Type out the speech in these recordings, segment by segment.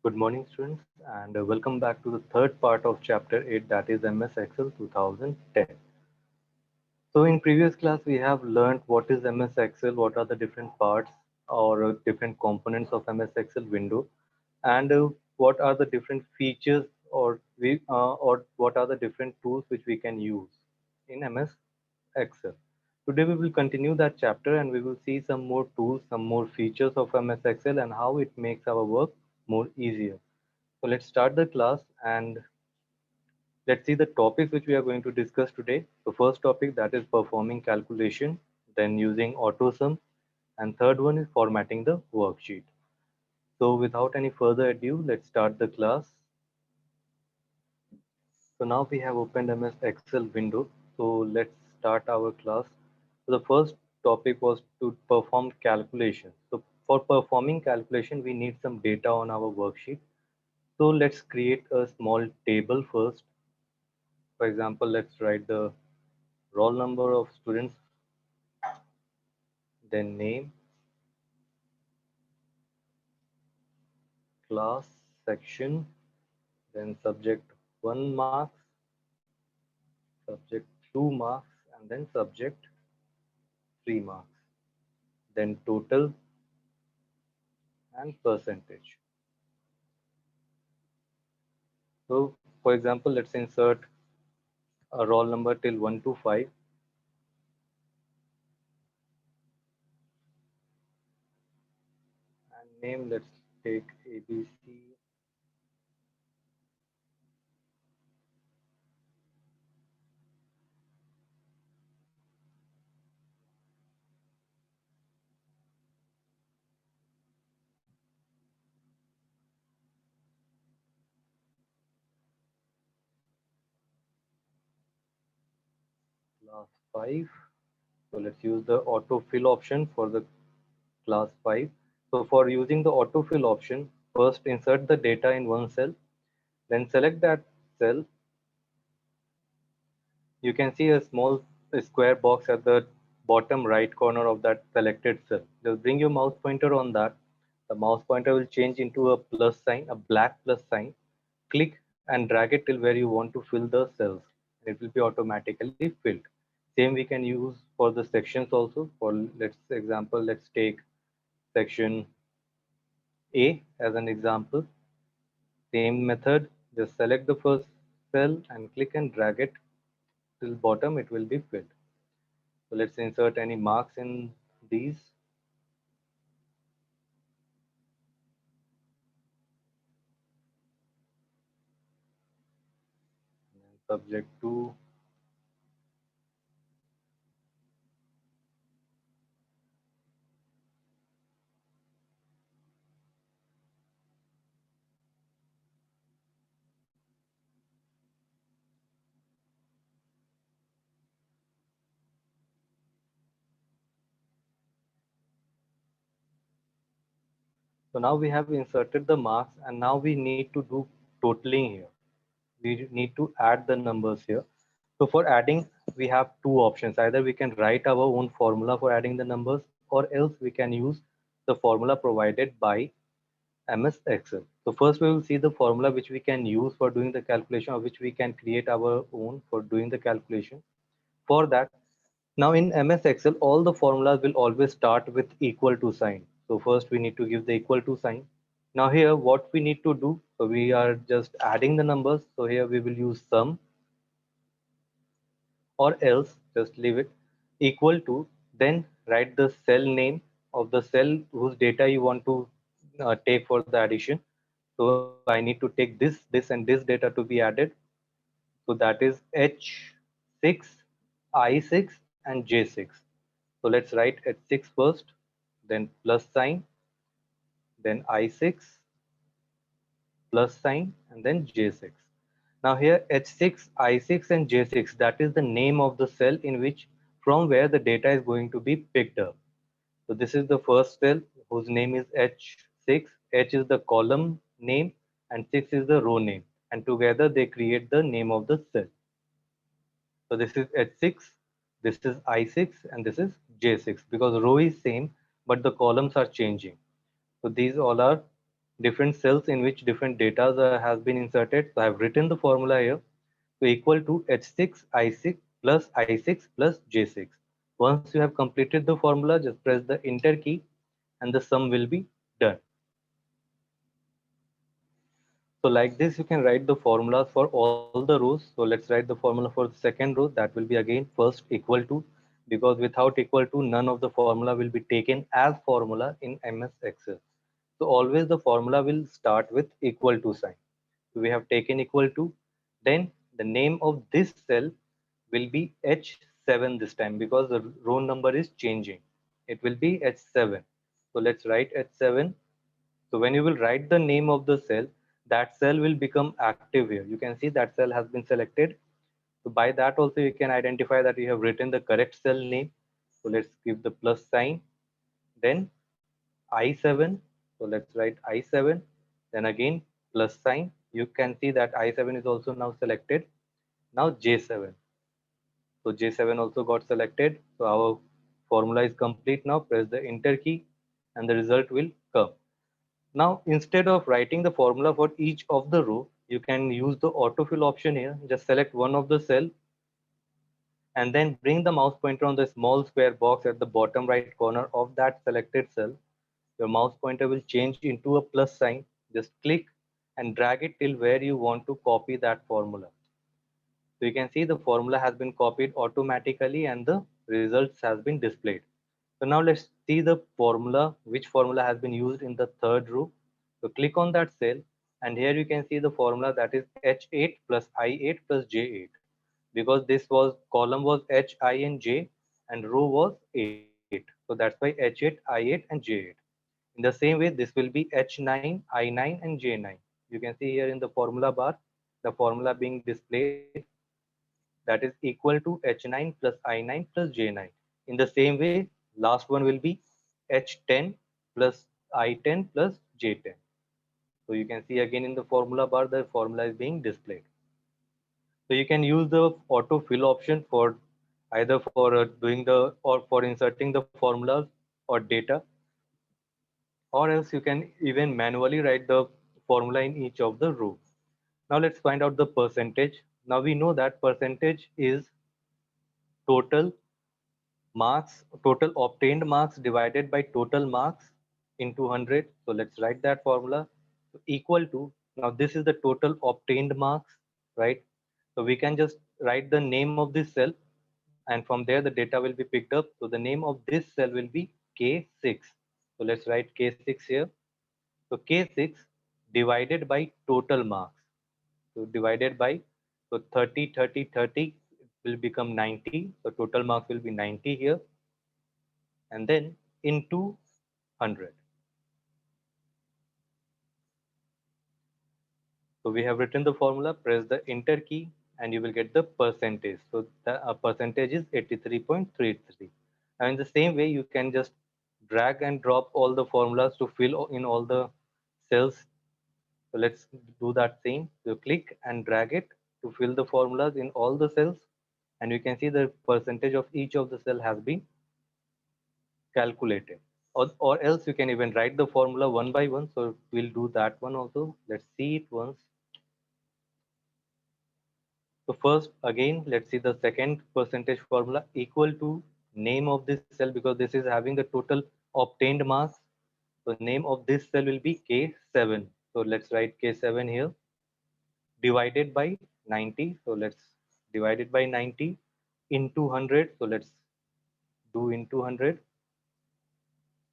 Good morning, students, and welcome back to the third part of Chapter 8, that is MS Excel 2010. So, in previous class, we have learned what is MS Excel, what are the different parts or different components of MS Excel window, and what are the different features or what are the different tools which we can use in MS Excel. Today, we will continue that chapter and we will see some more tools, some more features of MS Excel, and how it makes our work more easier. So let's start the class and let's see the topics which we are going to discuss today. The first topic, that is performing calculation, then using AutoSum, and third one is formatting the worksheet. So without any further ado, let's start the class. So now we have opened MS Excel window. So let's start our class. So the first topic was to perform calculation. So for performing calculation, we need some data on our worksheet. So let's create a small table first. For example, let's write the roll number of students, then name, class, section, then subject 1 marks, subject 2 marks, and then subject 3 marks, then total and percentage. So, for example, let's insert a roll number till 1 to 5, and name, let's take ABC. Class 5. So let's use the autofill option for the class 5. So for using the autofill option, first insert the data in one cell, then select that cell. You can see a small square box at the bottom right corner of that selected cell. Just bring your mouse pointer on that. The mouse pointer will change into a plus sign, a black plus sign. Click and drag it till where you want to fill the cells. It will be automatically filled. Same we can use for the sections also. For let's example, let's take section A as an example. Same method, just select the first cell and click and drag it till bottom, it will be filled. So let's insert any marks in these. Subject 2. So now we have inserted the marks and now we need to do totaling here. We need to add the numbers here. So for adding, we have two options. Either we can write our own formula for adding the numbers, or else we can use the formula provided by MS Excel. So first we will see the formula which we can use for doing the calculation, or which we can create our own for doing the calculation. For that, now in MS Excel, all the formulas will always start with equal to sign. So first we need to give the equal to sign. Now here what we need to do, so we are just adding the numbers. So here we will use sum, or else just leave it equal to, then write the cell name of the cell whose data you want to take for the addition. So I need to take this and this data to be added. So that is H6, I6 and J6. So let's write H6 first, then plus sign, then I6, plus sign, and then J6. Now here H6, I6 and J6, that is the name of the cell in which from where the data is going to be picked up. So this is the first cell whose name is H6. H is the column name and 6 is the row name. And together they create the name of the cell. So this is H6, this is I6 and this is J6, because row is same but the columns are changing. So these all are different cells in which different data has been inserted. So I have written the formula here. So equal to H6 I6 plus I6 plus J6. Once you have completed the formula, just press the enter key and the sum will be done. So like this, you can write the formulas for all the rows. So let's write the formula for the second row. That will be again first equal to, because without equal to, none of the formula will be taken as formula in MS Excel. So always the formula will start with equal to sign. So we have taken equal to, then the name of this cell will be H7 this time because the row number is changing. It will be H7. So let's write H7. So when you will write the name of the cell, that cell will become active here. You can see that cell has been selected. So by that also you can identify that you have written the correct cell name. So let's give the plus sign. Then I7. So let's write I7. Then again plus sign. You can see that I7 is also now selected. Now J7. So J7 also got selected. So our formula is complete now. Press the enter key and the result will come. Now, instead of writing the formula for each of the row, you can use the autofill option here. Just select one of the cell and then bring the mouse pointer on the small square box at the bottom right corner of that selected cell. Your mouse pointer will change into a plus sign. Just click and drag it till where you want to copy that formula. So you can see the formula has been copied automatically and the results has been displayed. So now let's see the formula, which formula has been used in the third row. So click on that cell and here you can see the formula that is H8 plus I8 plus J8 because this was column was H, I and J and row was 8. So that's why H8, I8 and J8. In the same way, this will be H9, I9 and J9. You can see here in the formula bar, the formula being displayed that is equal to H9 plus I9 plus J9. In the same way, last one will be H10 plus I10 plus J10. So you can see again in the formula bar, the formula is being displayed. So you can use the auto fill option for either for doing the or for inserting the formulas or data, or else you can even manually write the formula in each of the rows. Now let's find out the percentage. Now we know that percentage is total marks, total obtained marks divided by total marks into 100. So let's write that formula. So equal to, now this is the total obtained marks, right? So we can just write the name of this cell and from there the data will be picked up. So the name of this cell will be K6. So let's write K6 here. So K6 divided by total marks. So divided by, so 30, 30, 30 will become 90. So total marks will be 90 here and then into 100. So we have written the formula, press the enter key and you will get the percentage. So the percentage is 83.33. And in the same way, you can just drag and drop all the formulas to fill in all the cells. So let's do that same. So click and drag it to fill the formulas in all the cells. And you can see the percentage of each of the cell has been calculated. Or else you can even write the formula one by one. So we'll do that one also. Let's see it once. So first, again, let's see the second percentage formula equal to name of this cell because this is having the total obtained mass. So name of this cell will be K7. So let's write K7 here divided by 90. So let's divide it by 90 into 100. So let's do into 100.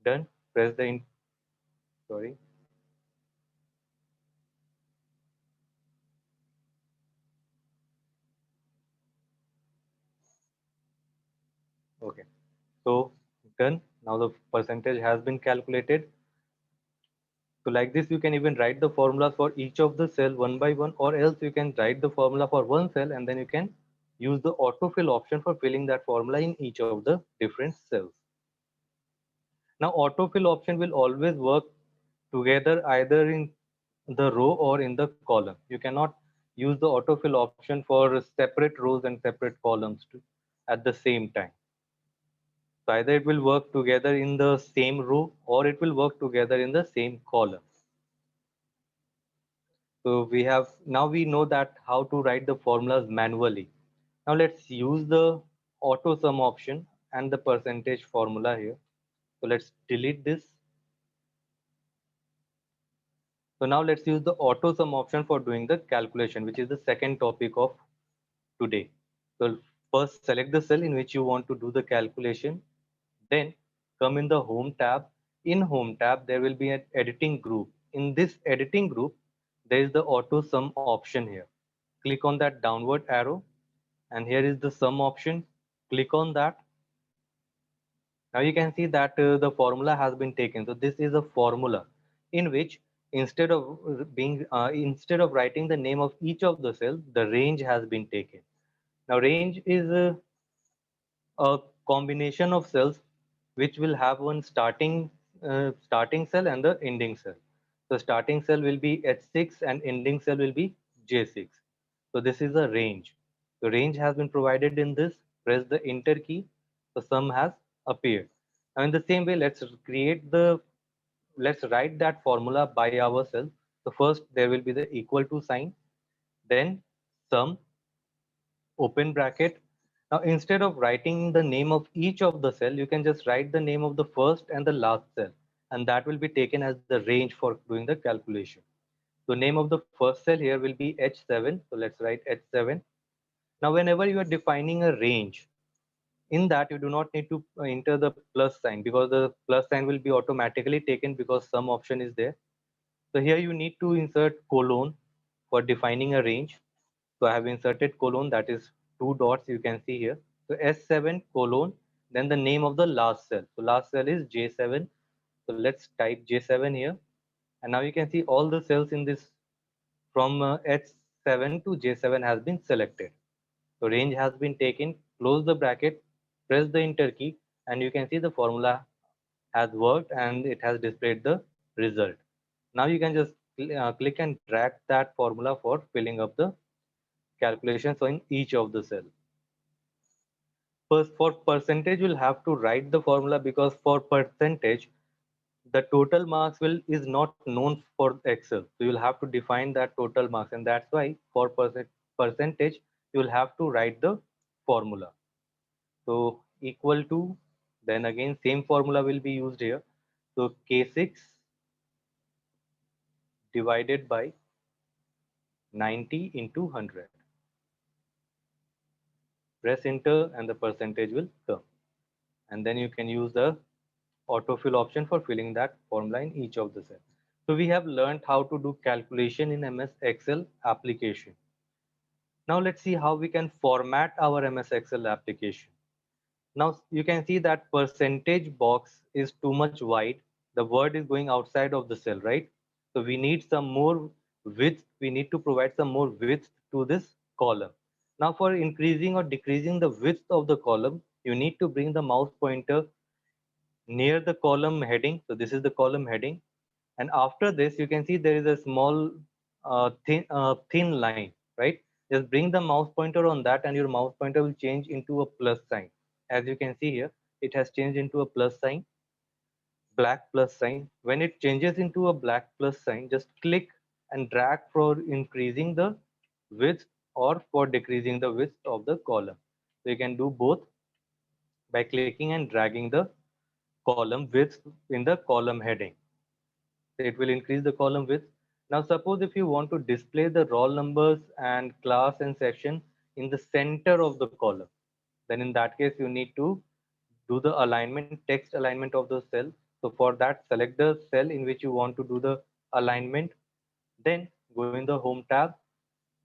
Done. Press the sorry. Okay. So done. Now the percentage has been calculated. So like this, you can even write the formulas for each of the cell one by one, or else you can write the formula for one cell and then you can use the autofill option for filling that formula in each of the different cells. Now autofill option will always work together either in the row or in the column. You cannot use the autofill option for separate rows and separate columns at the same time. So either it will work together in the same row or it will work together in the same column. So we know that how to write the formulas manually. Now let's use the auto sum option and the percentage formula here. So let's delete this. So now let's use the auto sum option for doing the calculation, which is the second topic of today. So first select the cell in which you want to do the calculation. Then come in the home tab. In home tab, there will be an editing group. In this editing group, there is the auto sum option here. Click on that downward arrow, and here is the sum option. Click on that. Now you can see that the formula has been taken. So this is a formula in which instead of writing the name of each of the cells, the range has been taken. Now range is a combination of cells which will have one starting cell and the ending cell. The starting cell will be H6 and ending cell will be J6. So this is a range. The range has been provided in this. Press the enter key. The sum has appeared. Now in the same way, let's write that formula by ourselves. So first there will be the equal to sign, then sum, open bracket. Now, instead of writing the name of each of the cell, you can just write the name of the first and the last cell, and that will be taken as the range for doing the calculation. So, name of the first cell here will be H7. So, let's write H7. Now, whenever you are defining a range, in that you do not need to enter the plus sign because the plus sign will be automatically taken because some option is there. So, here you need to insert colon for defining a range. So I have inserted colon, that is two dots you can see here. So S7 colon, then the name of the last cell. So last cell is J7. So let's type J7 here. And now you can see all the cells in this from H7 to J7 has been selected. So range has been taken, close the bracket, press the enter key, and you can see the formula has worked and it has displayed the result. Now you can just click and drag that formula for filling up the calculations in each of the cell. First, for percentage, you'll have to write the formula because for percentage, the total marks will is not known for Excel. So you'll have to define that total marks, and that's why for percentage, you'll have to write the formula. So equal to, then again same formula will be used here. So K6 divided by 90 into 100. Press enter and the percentage will come. And then you can use the autofill option for filling that formula in each of the cells. So we have learned how to do calculation in MS Excel application. Now let's see how we can format our MS Excel application. Now you can see that percentage box is too much wide. The word is going outside of the cell, right? So we need some more width. We need to provide some more width to this column. Now for increasing or decreasing the width of the column, you need to bring the mouse pointer near the column heading. So this is the column heading. And after this, you can see there is a small thin line, right? Just bring the mouse pointer on that and your mouse pointer will change into a plus sign. As you can see here, it has changed into a plus sign, black plus sign. When it changes into a black plus sign, just click and drag for increasing the width or for decreasing the width of the column. So you can do both by clicking and dragging the column width in the column heading. So it will increase the column width. Now suppose if you want to display the roll numbers and class and section in the center of the column, then in that case you need to do the alignment, text alignment of the cell. So for that, select the cell in which you want to do the alignment. Then go in the home tab,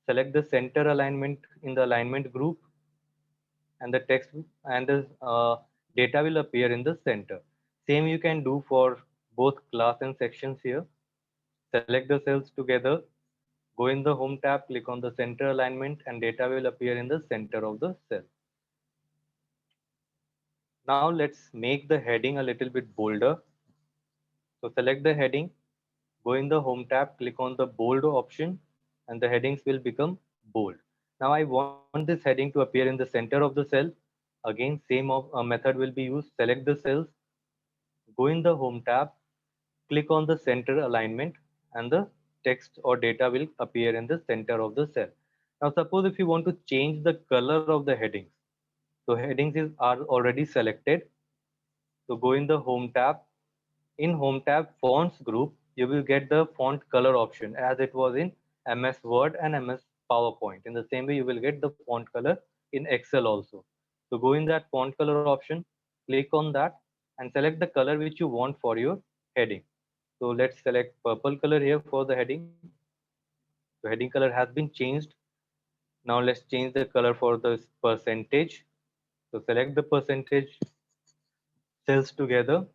select the center alignment in the alignment group, and the text and the data will appear in the center. Same you can do for both class and sections here. Select the cells together, go in the home tab, click on the center alignment, and data will appear in the center of the cell. Now let's make the heading a little bit bolder. So select the heading, go in the home tab, click on the bold option, and the headings will become bold. Now I want this heading to appear in the center of the cell. Again, method will be used. Select the cells, go in the home tab, click on the center alignment and the text or data will appear in the center of the cell. Now suppose if you want to change the color of the headings. So are already selected. So go in the home tab. In home tab fonts group, you will get the font color option as it was in MS Word and MS PowerPoint. In the same way, you will get the font color in Excel also. So go in that font color option, click on that and select the color which you want for your heading. So let's select purple color here for the heading. The heading color has been changed. Now let's change the color for the percentage. So select the percentage cells together.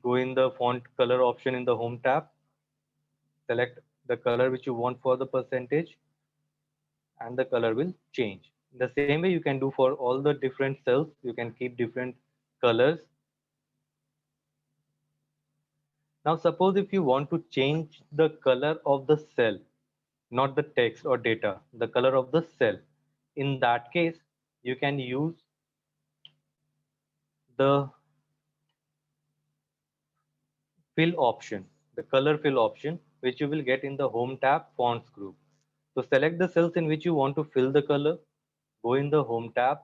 Go in the font color option in the home tab. Select the color which you want for the percentage and the color will change. In the same way you can do for all the different cells. You can keep different colors. Now suppose if you want to change the color of the cell, not the text or data, the color of the cell. In that case, you can use the fill option, the color fill option, which you will get in the home tab fonts group. So select the cells in which you want to fill the color, go in the home tab,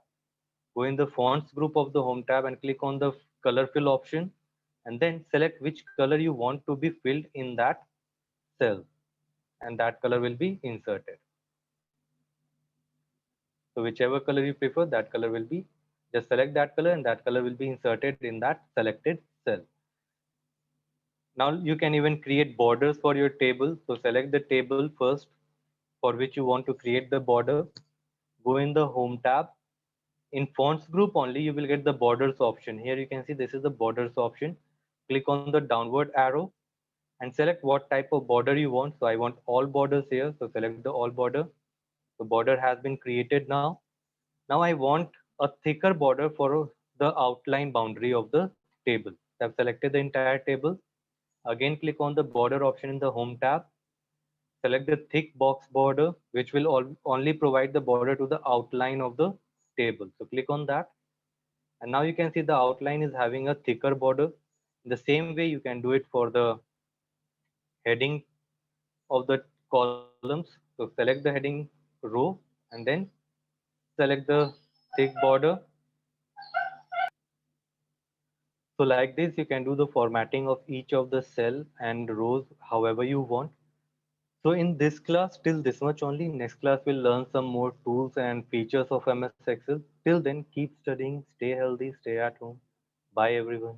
go in the fonts group of the home tab and click on the color fill option and then select which color you want to be filled in that cell and that color will be inserted. So whichever color you prefer, that color will be, just select that color and that color will be inserted in that selected cell. Now you can even create borders for your table. So select the table first for which you want to create the border. Go in the home tab. In fonts group only, you will get the borders option. Here you can see this is the borders option. Click on the downward arrow and select what type of border you want. So I want all borders here. So select the all border. The border has been created now. Now I want a thicker border for the outline boundary of the table. So I've selected the entire table. Again, click on the border option in the home tab. Select the thick box border, which will only provide the border to the outline of the table. So click on that. And now you can see the outline is having a thicker border. In the same way, you can do it for the heading of the columns. So select the heading row and then select the thick border. So like this, you can do the formatting of each of the cell and rows however you want. So in this class, till this much only. Next class, we'll learn some more tools and features of MS Excel. Till then, keep studying, stay healthy, stay at home. Bye everyone.